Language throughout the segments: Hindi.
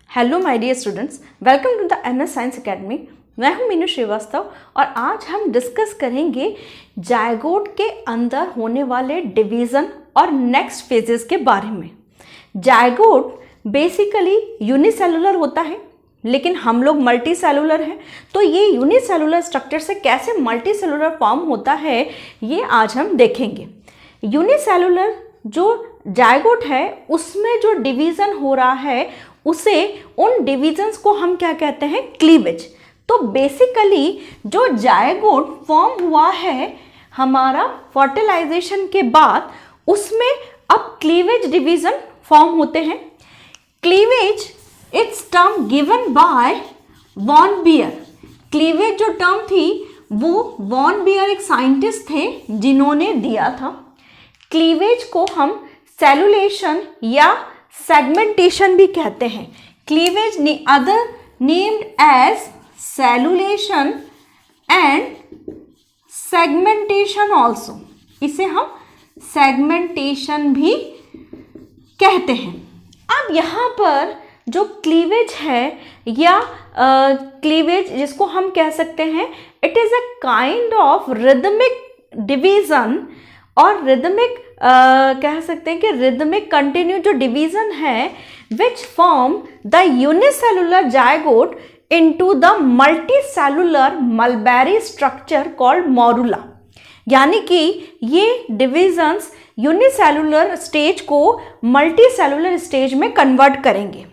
Hello my dear students, welcome to the NS science academy. मैं हूं मीनू श्रीवास्तव और आज हम डिस्कस करेंगे जायगोट के अंदर होने वाले डिवीज़न और नेक्स्ट फेजेस के बारे में। जायगोट बेसिकली यूनिसेलुलर होता है, लेकिन हम लोग मल्टी सेलुलर हैं, तो ये यूनिसेलुलर स्ट्रक्चर से कैसे मल्टी सेलुलर फॉर्म होता है ये आज हम देखेंगे। यूनिसेलुलर जो जायगोट है उसमें जो डिवीज़न हो रहा है उसे उन डिवीजन्स को हम क्या कहते हैं, क्लीवेज। तो बेसिकली जो जायगोट फॉर्म हुआ है हमारा फर्टिलाइजेशन के बाद, उसमें अब क्लीवेज डिवीजन फॉर्म होते हैं। Cleavage it's term given by von Baer. Cleavage जो टर्म थी वो वॉन बियर एक साइंटिस्ट थे जिन्होंने दिया था। क्लीवेज को हम सेलुलेशन या सेगमेंटेशन भी कहते हैं। Cleavage other named as cellulation and segmentation also, इसे हम सेगमेंटेशन भी कहते हैं। अब यहाँ पर जो क्लीवेज है या क्लीवेज जिसको हम कह सकते हैं, it is a kind of rhythmic division और रिदमिक कह सकते हैं कि रिदमिक कंटिन्यू जो डिवीज़न है which form the unicellular zygote into the multicellular mulberry structure called morula. यानी कि ये डिविजन्स यूनिसेलुलर स्टेज को मल्टीसेलुलर स्टेज में कन्वर्ट करेंगे।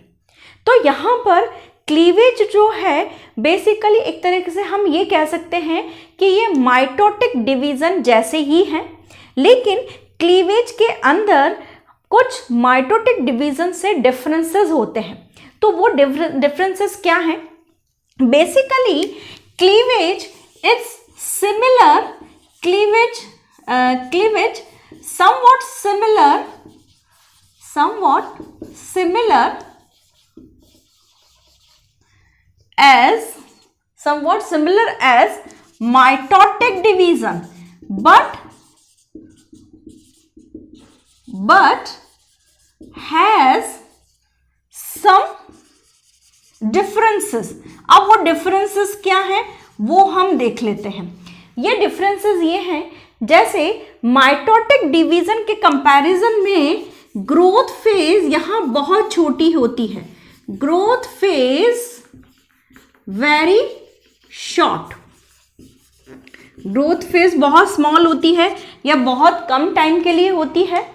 तो यहाँ पर क्लीवेज जो है बेसिकली एक तरीके से हम ये कह सकते हैं कि ये माइटोटिक डिवीज़न जैसे ही हैं, लेकिन क्लीवेज के अंदर कुछ माइटोटिक डिवीजन से डिफरेंसेस होते हैं। तो वो डिफरेंसेस क्या हैं? Basically cleavage is similar, cleavage somewhat similar as mitotic division, but has some differences। अब वो differences क्या हैं वो हम देख लेते हैं। ये differences ये हैं, जैसे माइटोटिक डिवीजन के कंपैरिजन में ग्रोथ फेज यहाँ बहुत छोटी होती है। Growth phase very short, growth phase बहुत स्मॉल होती है या बहुत कम टाइम के लिए होती है।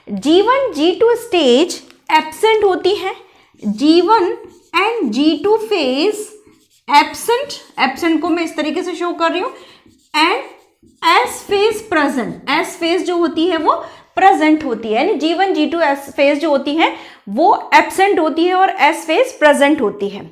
G1 G2 स्टेज एब्सेंट होती है। G1 and G2 phase absent को मैं इस तरीके से शो कर रही हूँ, and S phase present. S phase जो होती है वो प्रेजेंट होती है, यानी G1 G2 S फेज जो होती है वो एब्सेंट होती है और S फेज प्रेजेंट होती है।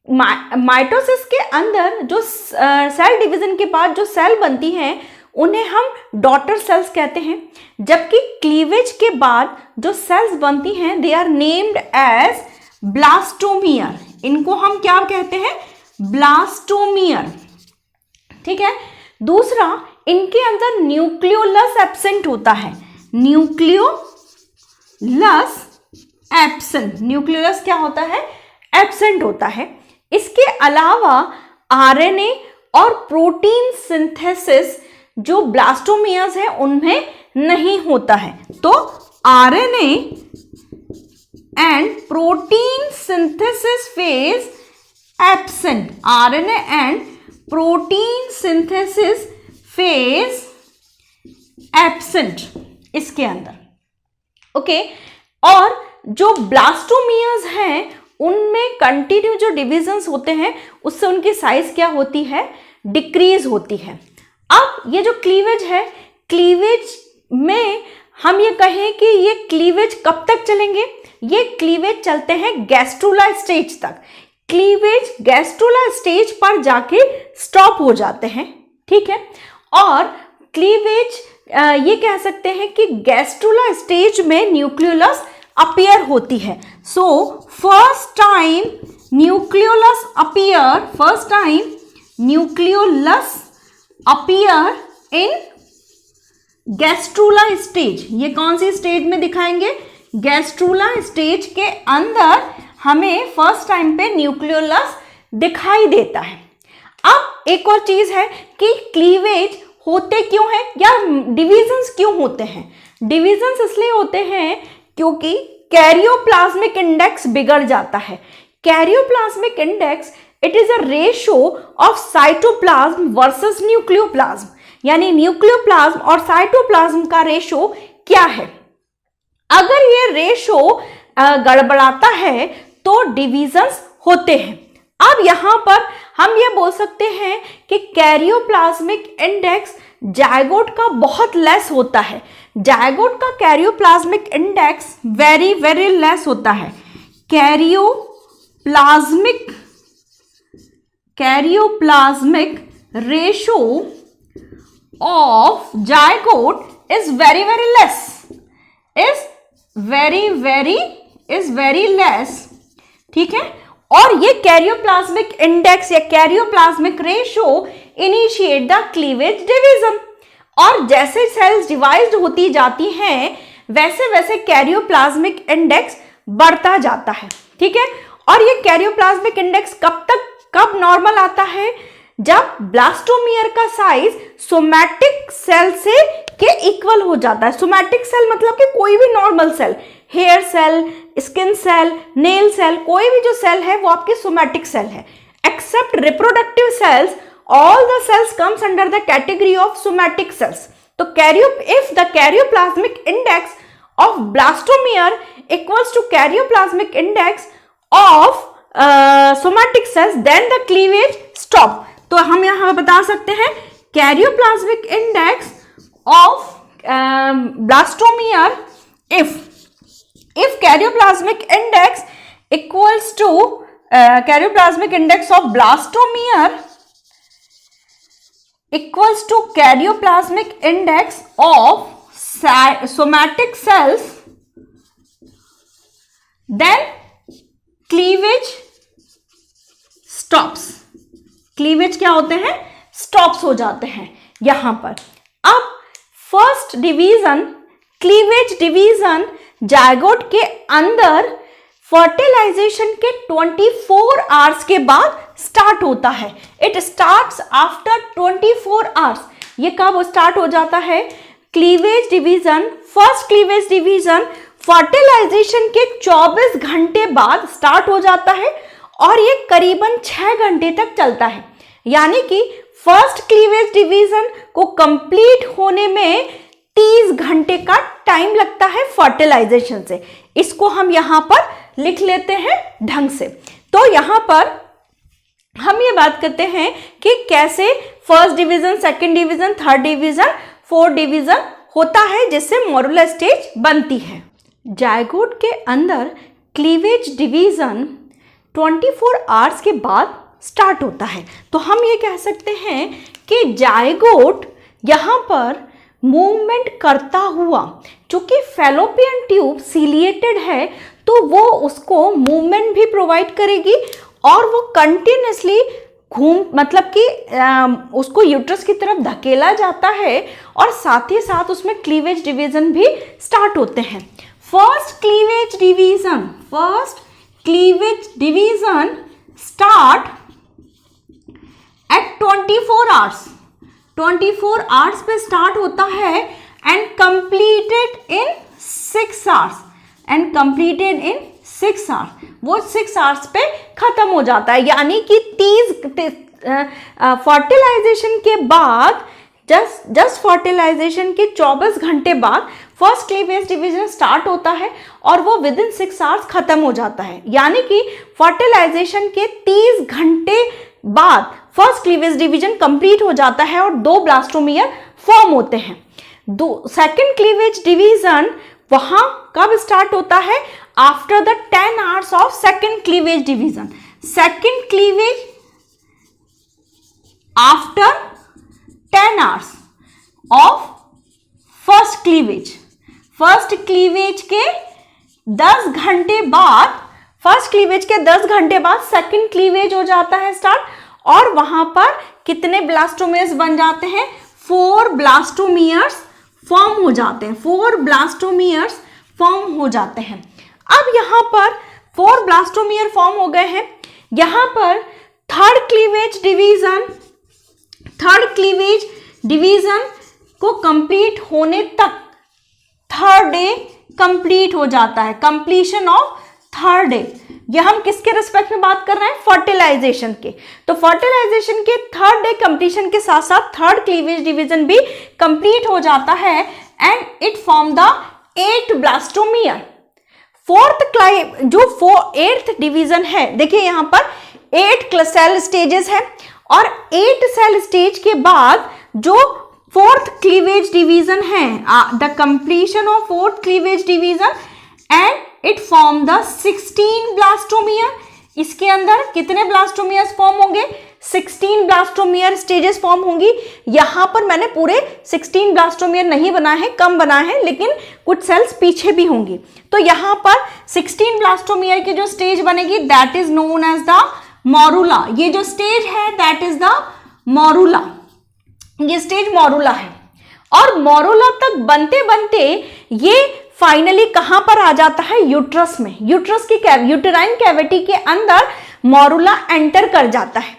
माइटोसिस के अंदर जो सेल डिवीजन के बाद जो सेल बनती हैं उन्हें हम डॉटर सेल्स कहते हैं, जबकि क्लीवेज के बाद जो सेल्स बनती हैं they are named as blastomere. इनको हम क्या कहते हैं? ब्लास्टोमियर। ठीक है। दूसरा, इनके अंदर न्यूक्लियोलस एब्सेंट होता है। न्यूक्लियोलस एब्सेंट, न्यूक्लियोलस क्या होता है? एब्सेंट होता है। इसके अलावा आरएनए और प्रोटीन सिंथेसिस जो ब्लास्टोमियर्स है उनमें नहीं होता है। तो RNA and protein synthesis phase absent, RNA and protein synthesis phase absent इसके अंदर। ओके। और जो ब्लास्टोमियर्स हैं उनमें कंटिन्यू जो डिविजन्स होते हैं उससे उनकी साइज क्या होती है? डिक्रीज होती है। अब ये जो क्लीवेज है, क्लीवेज में हम ये कहें कि ये क्लीवेज कब तक चलेंगे? ये क्लीवेज चलते हैं गैस्ट्रुला स्टेज तक। क्लीवेज गैस्ट्रुला स्टेज पर जाके स्टॉप हो जाते हैं। ठीक है। और क्लीवेज ये कह सकते हैं कि गैस्ट्रुला स्टेज में न्यूक्लियोलस अपीयर होती है। So first time nucleolus appear in gastrula stage. ये कौन सी स्टेज में दिखाएंगे? गैस्ट्रुला स्टेज के अंदर हमें फर्स्ट टाइम पे न्यूक्लियोलस दिखाई देता है। अब एक और चीज है कि क्लीवेज होते क्यों हैं या डिविजन्स क्यों होते हैं। डिविजन्स इसलिए होते हैं क्योंकि कैरियोप्लाज्मिक इंडेक्स बिगड़ जाता है। Karyoplasmic index it is a ratio of cytoplasm versus nucleoplasm, यानी न्यूक्लियोप्लाज्म और साइटोप्लाज्म का रेशो क्या है। अगर ये रेशो गड़बड़ाता है तो डिविजन्स होते हैं। अब यहां पर हम ये बोल सकते हैं कि कैरियोप्लाज्मिक इंडेक्स जायगोट का बहुत लेस होता है। जायगोट का karyoplasmic index very very less होता है। Karyoplasmic ratio of zygote is very very less, is very less, ठीक है। और ये कैरियोप्लाज्मिक इंडेक्स या karyoplasmic ratio initiate the cleavage division. और जैसे सेल्स डिवाइड होती जाती हैं वैसे वैसे कैरियोप्लाज्मिक इंडेक्स बढ़ता जाता है, ठीक है। और ये कैरियोप्लाज्मिक इंडेक्स कब नॉर्मल आता है, जब ब्लास्टोमियर का साइज सोमैटिक सेल से के इक्वल हो जाता है। सोमैटिक सेल मतलब कि कोई भी normal cell, hair cell, skin cell, nail cell, कोई भी जो सेल है वो आपकी सोमैटिक सेल है। Except reproductive cells, all the cells comes under the category of somatic cells. तो if the karyoplasmic index of blastomere equals to karyoplasmic index of somatic cells, then the cleavage stop. तो हम यहाँ बता सकते हैं karyoplasmic index of blastomere, if karyoplasmic index equals to karyoplasmic index of blastomere equals to karyoplasmic index of somatic cells, then cleavage stops. Cleavage क्या होते हैं, स्टॉप्स हो जाते हैं यहां पर। अब first division, cleavage division zygote के अंदर फर्टिलाइजेशन के 24 आवर्स के बाद स्टार्ट होता है। It starts after 24 hours. ये कब स्टार्ट हो जाता है, cleavage division, first cleavage division fertilisation के 24 घंटे बाद स्टार्ट हो जाता है और ये करीबन 6 घंटे तक चलता है। यानी कि फर्स्ट क्लीवेज डिवीजन को कंप्लीट होने में 30 घंटे का टाइम लगता है फर्टिलाइजेशन से। इसको हम यहां पर लिख लेते हैं ढंग से। तो यहां पर हम ये बात करते हैं कि कैसे first division, second division, third division, fourth division होता है जिससे मोरुला स्टेज बनती है। जायगोट के अंदर क्लीवेज डिवीजन 24 आवर्स के बाद स्टार्ट होता है। तो हम ये कह सकते हैं कि जायगोट यहाँ पर मूवमेंट करता हुआ, चूंकि फैलोपियन ट्यूब सीलिएटेड है तो वो उसको मूवमेंट भी प्रोवाइड करेगी और वो कंटिन्यूसली मतलब कि उसको यूट्रस की तरफ धकेला जाता है और साथ ही साथ उसमें क्लीवेज डिवीजन भी स्टार्ट होते हैं। First cleavage division start at 24 hours. 24 hours पे स्टार्ट होता है एंड कंप्लीटेड इन 6 आवर्स। वो 6 आवर्स पे खत्म हो जाता है। यानी कि 30 फर्टिलाइजेशन के बाद, जस्ट फर्टिलाइजेशन के 24 घंटे बाद फर्स्ट क्लीवेज डिवीजन स्टार्ट होता है और वो विद इन 6 आवर्स खत्म हो जाता है। यानी कि फर्टिलाइजेशन के 30 घंटे बाद फर्स्ट क्लीवेज डिवीजन कंप्लीट हो जाता है और 2 ब्लास्टोमियर फॉर्म होते हैं। सेकंड क्लीवेज डिवीजन वहां कब स्टार्ट होता है, after the 10 hours of second cleavage division. Second cleavage after 10 hours of first cleavage. First cleavage के 10 घंटे बाद, फर्स्ट क्लीवेज के 10 घंटे बाद सेकंड क्लीवेज हो जाता है स्टार्ट और वहां पर कितने ब्लास्टोमियर्स बन जाते हैं, 4 ब्लास्टोमियर्स फॉर्म हो जाते हैं। 4 ब्लास्टोमियर्स फॉर्म हो जाते हैं। अब यहां पर 4 ब्लास्टोमियर फॉर्म हो गए हैं। यहां पर थर्ड क्लीवेज डिवीजन को कंप्लीट होने तक थर्ड डे कंप्लीट हो जाता है, कंप्लीशन ऑफ थर्ड डे। यह हम किसके रिस्पेक्ट में बात कर रहे हैं? फर्टिलाइजेशन के। तो फर्टिलाइजेशन के थर्ड डे कंप्लीशन के साथ साथ थर्ड क्लीवेज डिवीजन भी कंप्लीट हो जाता है and it form the 8 blastomere. Eighth division है, देखिए यहां पर 8 सेल स्टेजेस है और 8 सेल स्टेज के बाद जो फोर्थ क्लीवेज डिवीजन है, the completion of fourth cleavage division and it form the 16 blastomere. इसके अंदर कितने ब्लास्टोमियर्स फॉर्म होंगे? 16 ब्लास्टोमियर स्टेजेस फॉर्म होंगी। यहां पर मैंने पूरे 16 ब्लास्टोमियर नहीं बनाए हैं, कम बनाए हैं, लेकिन कुछ सेल्स पीछे भी होंगी। तो यहां पर 16 ब्लास्टोमियर की जो स्टेज बनेगी that is known as the morula. ये जो स्टेज है दैट इज द मोरूला, ये स्टेज मोरूला है। और मोरूला तक बनते बनते ये फाइनली कहां पर आ जाता है? यूट्रस में। यूट्रस की यूटेराइन कैविटी के अंदर मोरूला एंटर कर जाता है।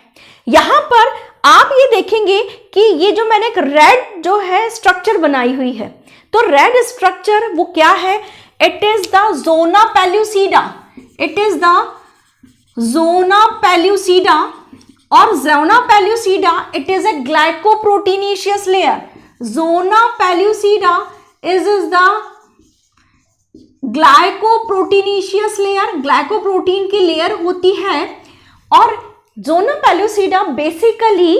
यहां पर आप ये देखेंगे कि ये जो मैंने एक रेड जो है स्ट्रक्चर बनाई हुई है, तो रेड स्ट्रक्चर वो क्या है? It is the zona pellucida. It is the zona pellucida और zona pellucida it is a glycoproteinaceous layer. Zona pellucida is the glycoproteinaceous layer, glycoprotein की लेयर होती है। और जोना पेल्यूसिडा बेसिकली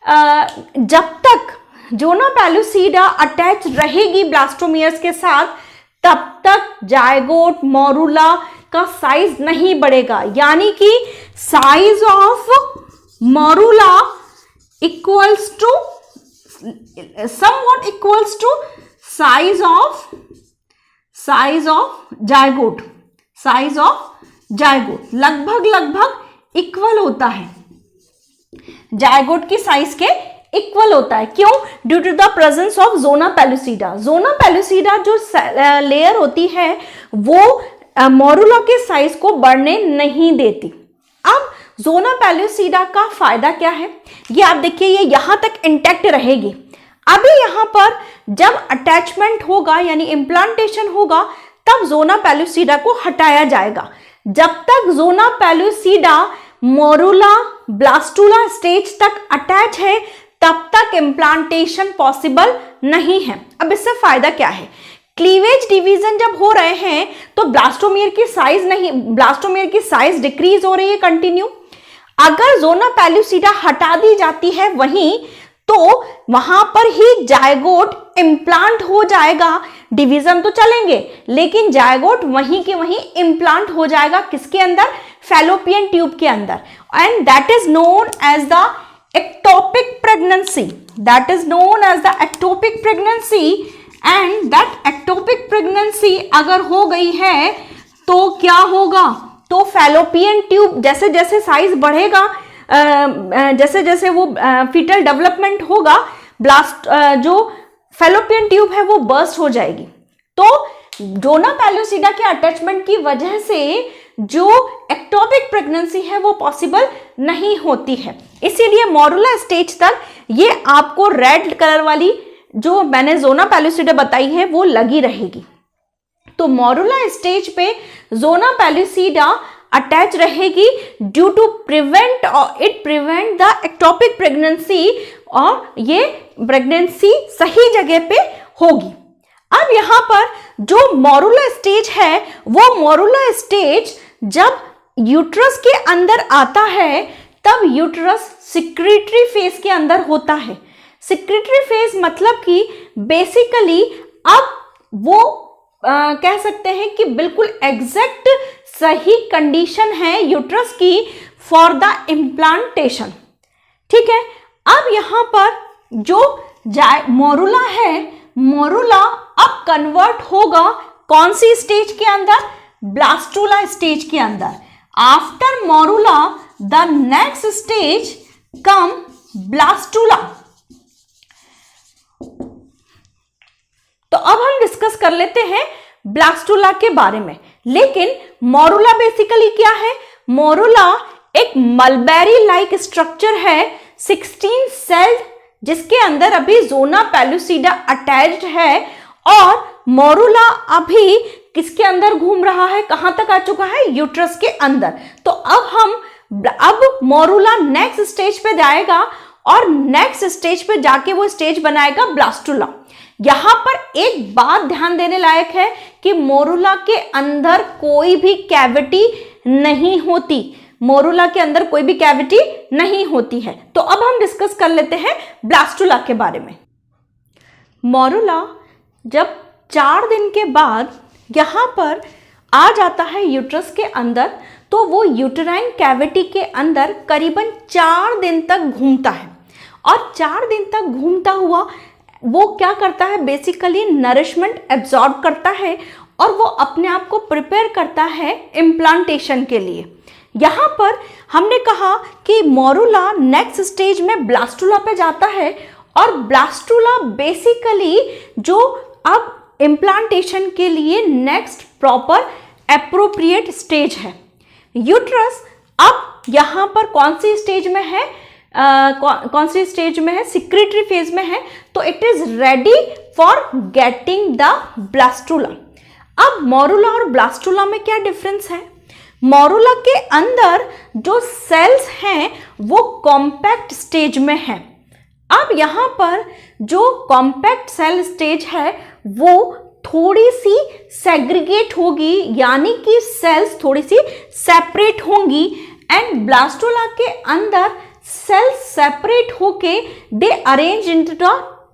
जब तक जोना पेल्यूसिडा अटैच रहेगी ब्लास्टोमियर्स के साथ, तब तक जायगोट मोरूला का साइज नहीं बढ़ेगा, यानी कि size of morula equals to somewhat equals to size of zygote. Size of zygote लगभग इक्वल होता है, जायगोट की साइज के इक्वल होता है। क्यों? Due to the presence of zona pellucida. Zona pellucida जो लेयर होती है वो मोरूला के साइज को बढ़ने नहीं देती। अब जोना पेल्यूसिडा का फायदा क्या है? ये आप देखिए, ये यहां तक इंटैक्ट रहेगी। अभी यहां पर जब अटैचमेंट होगा यानी इम्प्लांटेशन होगा, तब जोना पेल्यूसिडा को हटाया जाएगा। जब तक zona pellucida morula blastula stage तक अटैच है, तब तक इम्प्लांटेशन पॉसिबल नहीं है। अब इससे फायदा क्या है? क्लीवेज डिवीजन जब हो रहे हैं तो ब्लास्टोमियर की साइज डिक्रीज हो रही है कंटिन्यू। अगर जोना पेल्यूसिडा हटा दी जाती है वहीं, तो वहां पर ही जायगोट इम्प्लांट हो जाएगा। डिवीजन तो चलेंगे लेकिन जायगोट वहीं के वहीं इम्प्लांट हो जाएगा। किसके अंदर? फैलोपियन ट्यूब के अंदर। And that is known as the ectopic pregnancy. That is known as the ectopic pregnancy. And that ectopic pregnancy अगर हो गई है तो क्या होगा? तो फैलोपियन ट्यूब जैसे जैसे साइज बढ़ेगा, जैसे जैसे वो फीटल डेवलपमेंट होगा, जो फैलोपियन ट्यूब है वो बर्स्ट हो जाएगी। तो जोना पेल्यूसिडा के अटैचमेंट की वजह से जो एक्टोपिक प्रेगनेंसी है वो पॉसिबल नहीं होती है। इसीलिए मोरूला स्टेज तक ये आपको रेड कलर वाली जो मैंने जोना पेल्यूसिडा बताई है वो लगी रहेगी। तो मोरूला स्टेज पे जोना पेल्यूसिडा अटैच रहेगी due to prevent the ectopic pregnancy, और ये प्रेगनेंसी सही जगह पे होगी। अब यहां पर जो मोरूला स्टेज है वो मोरूला स्टेज जब यूट्रस के अंदर आता है तब यूट्रस सिक्रीटरी फेज के अंदर होता है। सिक्रीटरी फेज मतलब कि बेसिकली अब वो कह सकते हैं कि बिल्कुल एग्जैक्ट सही कंडीशन है यूट्रस की फॉर द इम्प्लांटेशन। ठीक है, अब यहां पर जो मोरूला है, मोरूला अब कन्वर्ट होगा कौन सी स्टेज के अंदर? ब्लास्टूला स्टेज के अंदर। After morula the next stage come blastula. तो अब हम डिस्कस कर लेते हैं ब्लास्टूला के बारे में। लेकिन मोरुला बेसिकली क्या है? मोरुला एक मलबेरी लाइक स्ट्रक्चर है 16 सेल्ड, जिसके अंदर अभी जोना पेलुसिडा अटैच्ड है और मोरुला अभी किसके अंदर घूम रहा है? कहां तक आ चुका है? यूट्रस के अंदर। तो अब मोरुला नेक्स्ट स्टेज पे जाएगा और नेक्स्ट स्टेज पे जाके वो स्टेज बनाएगा ब्लास्टुला। यहां पर एक बात ध्यान देने लायक है कि मोरुला के अंदर कोई भी कैविटी नहीं होती, मोरुला के अंदर कोई भी कैविटी नहीं होती है। तो अब हम डिस्कस कर लेते हैं ब्लास्टुला के बारे में। मोरुला जब 4 दिन के बाद यहां पर आ जाता है यूट्रस के अंदर, तो वो यूटेराइन कैविटी के अंदर करीबन 4 दिन तक घूमता है और 4 दिन तक घूमता हुआ वो क्या करता है? बेसिकली नरिशमेंट एब्जॉर्ब करता है और वो अपने आप को प्रिपेयर करता है इम्प्लांटेशन के लिए। यहाँ पर हमने कहा कि मोरुला नेक्स्ट स्टेज में ब्लास्टुला पे जाता है और ब्लास्टुला बेसिकली जो अब इम्प्लांटेशन के लिए नेक्स्ट प्रॉपर एप्रोप्रिएट स्टेज है। यूट्रस अब यहाँ पर कौन सी स्टेज में है? कौन सी स्टेज में है? सिक्रेटरी फेज में है। तो it is ready for getting the blastula. अब मोरुला और ब्लास्टुला में क्या डिफरेंस है? मोरुला के अंदर जो सेल्स हैं वो कॉम्पैक्ट स्टेज में है। अब यहाँ पर जो कॉम्पैक्ट सेल स्टेज है वो थोड़ी सी सेग्रीगेट होगी, यानी कि सेल्स थोड़ी सी सेपरेट होंगी एंड ब्लास्टुला के अंदर सेल्स सेपरेट होके दे अरेंज इनटू द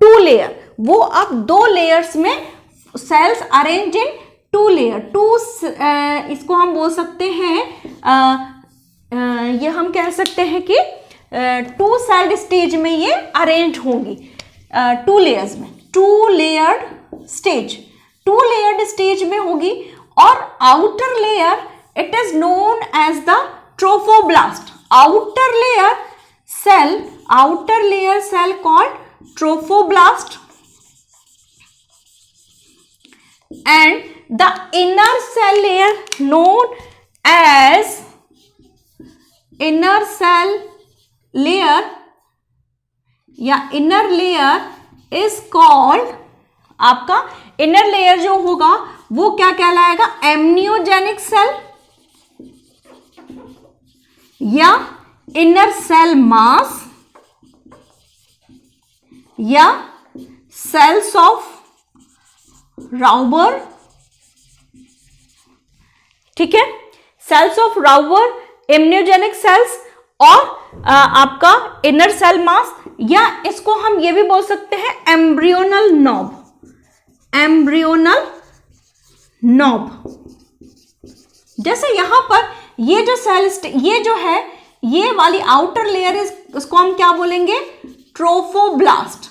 2 लेयर। वो अब 2 लेयर्स में सेल्स अरेंज इन 2 लेयर। इसको हम बोल सकते हैं ये हम कह सकते हैं कि 2 सेल्ड स्टेज में ये अरेंज होंगी 2 लेयर्स में। 2 लेयर्ड स्टेज में होगी और outer layer it is known as the trophoblast. Outer layer cell called trophoblast and the inner cell layer known as inner layer is called, आपका inner layer जो होगा वो क्या कहलाएगा? एम्नियोजेनिक सेल या inner cell mass या cells of राउबर। ठीक है, सेल्स ऑफ राउबर, इम्यूनोजेनिक सेल्स और आपका इनर सेल मास, या इसको हम ये भी बोल सकते हैं एम्ब्रियोनल नॉब। जैसे यहां पर ये जो सेल ये जो है ये वाली आउटर लेयर इसको हम क्या बोलेंगे? ट्रोफोब्लास्ट।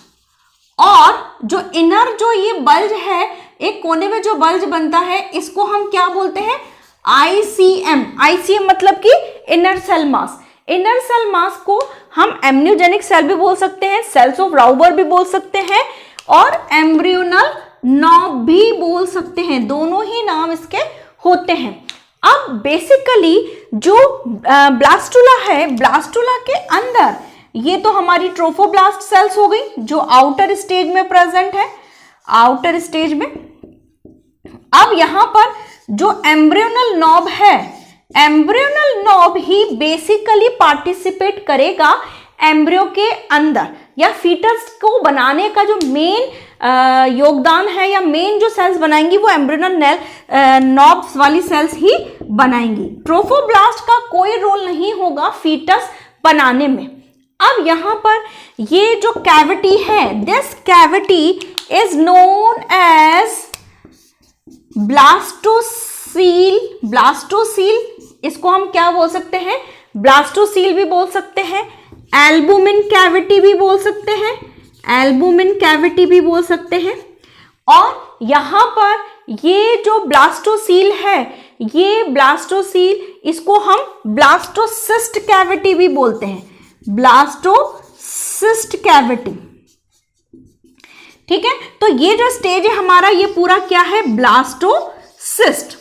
और जो इनर जो ये बल्ज है, एक कोने में जो बल्ज बनता है, इसको हम क्या बोलते हैं? आईसीएम मतलब कि inner cell mass. Inner cell mass को हम एम्नियोजेनिक सेल भी बोल सकते हैं, सेल्स ऑफ राउबर भी बोल सकते हैं और एम्ब्रियोनल नॉब भी बोल सकते हैं। दोनों ही नाम इसके होते हैं। अब बेसिकली जो ब्लास्टुला है, ब्लास्टुला के अंदर ये तो हमारी ट्रोफोब्लास्ट सेल्स हो गई जो आउटर स्टेज में प्रेजेंट है, आउटर स्टेज में। अब यहां पर जो एम्ब्रियोनल नॉब है, एम्ब्रियोनल नॉब ही बेसिकली पार्टिसिपेट करेगा एम्ब्रियो के अंदर, या फीटस को बनाने का जो मेन योगदान है या मेन जो सेल्स बनाएंगी वो एम्ब्रियोनल नॉब्स वाली सेल्स ही बनाएंगी। ट्रोफोब्लास्ट का कोई रोल नहीं होगा फीटस बनाने में। अब यहां पर ये जो कैविटी है, this cavity is known as blastocoel. इसको हम क्या बोल सकते हैं? ब्लास्टोसील भी बोल सकते हैं, एल्बुमिन कैविटी भी बोल सकते हैं, और यहां पर ये जो ब्लास्टोसील है, ये ब्लास्टोसील इसको हम ब्लास्टोसिस्ट कैविटी भी बोलते हैं, ब्लास्टोसिस्ट कैविटी। ठीक है, तो ये जो स्टेज है हमारा, ये पूरा क्या है? ब्लास्टोसिस्ट।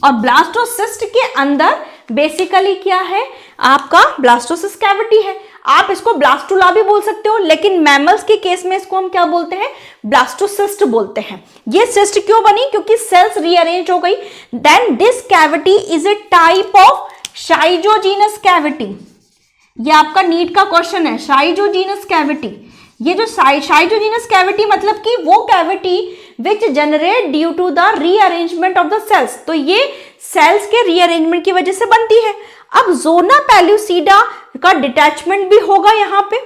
और ब्लास्टोसिस्ट के अंदर बेसिकली क्या है, आपका ब्लास्टोसिस्ट कैविटी है। आप इसको ब्लास्टुला भी बोल सकते हो, लेकिन मैमल्स के केस में इसको हम क्या बोलते हैं, ब्लास्टोसिस्ट बोलते हैं। ये सिस्ट क्यों बनी, क्योंकि सेल्स रीअरेंज हो गई। Then this cavity is a type of schizogenous cavity. ये आपका नीट का क्वेश्चन है, शाइजोजीनस कैविटी। ये जो शाइजोजीनस कैविटी मतलब कि वो cavity which generate due to the rearrangement of the cells. तो ये सेल्स के रीअरेंजमेंट की वजह से बनती है। अब जोना पेलुसिडा का डिटैचमेंट भी होगा यहाँ पे।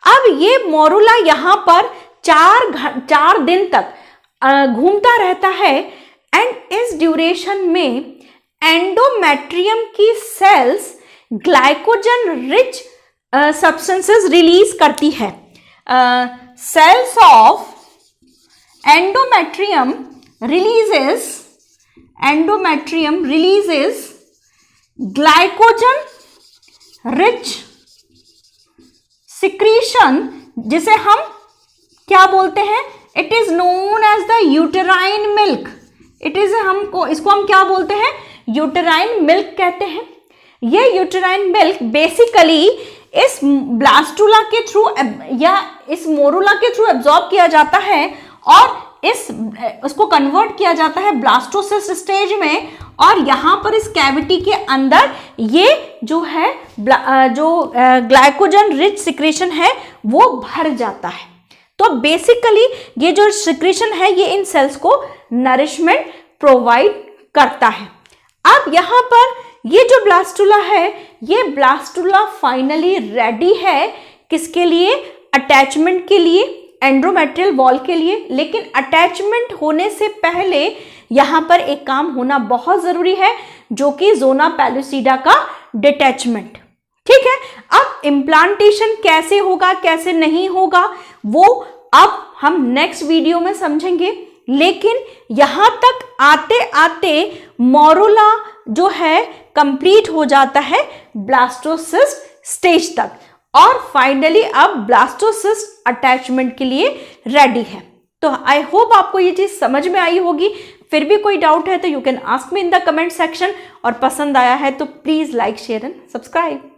अब ये मोरुला यहाँ पर 4 दिन तक घूमता रहता है एंड इस ड्यूरेशन में एंडोमेट्रियम की cells glycogen rich substances release करती है। Cells of endometrium releases glycogen rich secretion, जिसे हम क्या बोलते हैं, it is known as the uterine milk. इसको हम क्या बोलते हैं, यूटेराइन मिल्क कहते हैं। ये यूटेराइन मिल्क बेसिकली इस ब्लास्टुला के थ्रू या इस मोरुला के थ्रू एब्जॉर्ब किया जाता है और उसको कन्वर्ट किया जाता है ब्लास्टोसिस्ट स्टेज में, और यहाँ पर इस कैविटी के अंदर ये जो है ग्लाइकोजन रिच सिक्रेशन है वो भर जाता है। तो बेसिकली ये जो सिक्रेशन है ये इन सेल्स को नरिशमेंट प्रोवाइड करता है। अब यहाँ पर ये जो ब्लास्टुला है, ये ब्लास्टुला फाइनली रेडी है किसके लिए, अटैचमेंट के लिए, एंडोमेट्रियल वॉल के लिए। लेकिन अटैचमेंट होने से पहले यहाँ पर एक काम होना बहुत जरूरी है, जो कि जोना पेलुसिडा का डिटैचमेंट। ठीक है, अब इम्प्लांटेशन कैसे होगा कैसे नहीं होगा वो अब हम नेक्स्ट वीडियो में समझेंगे। लेकिन यहाँ तक आते आते मोरुला जो है कंप्लीट हो जाता है ब्लास्टोसिस्ट स्टेज तक, और फाइनली अब ब्लास्टोसिस्ट अटैचमेंट के लिए रेडी है। तो आई होप आपको ये चीज समझ में आई होगी। फिर भी कोई डाउट है तो you can ask me in the comment section, और पसंद आया है तो please like share and subscribe.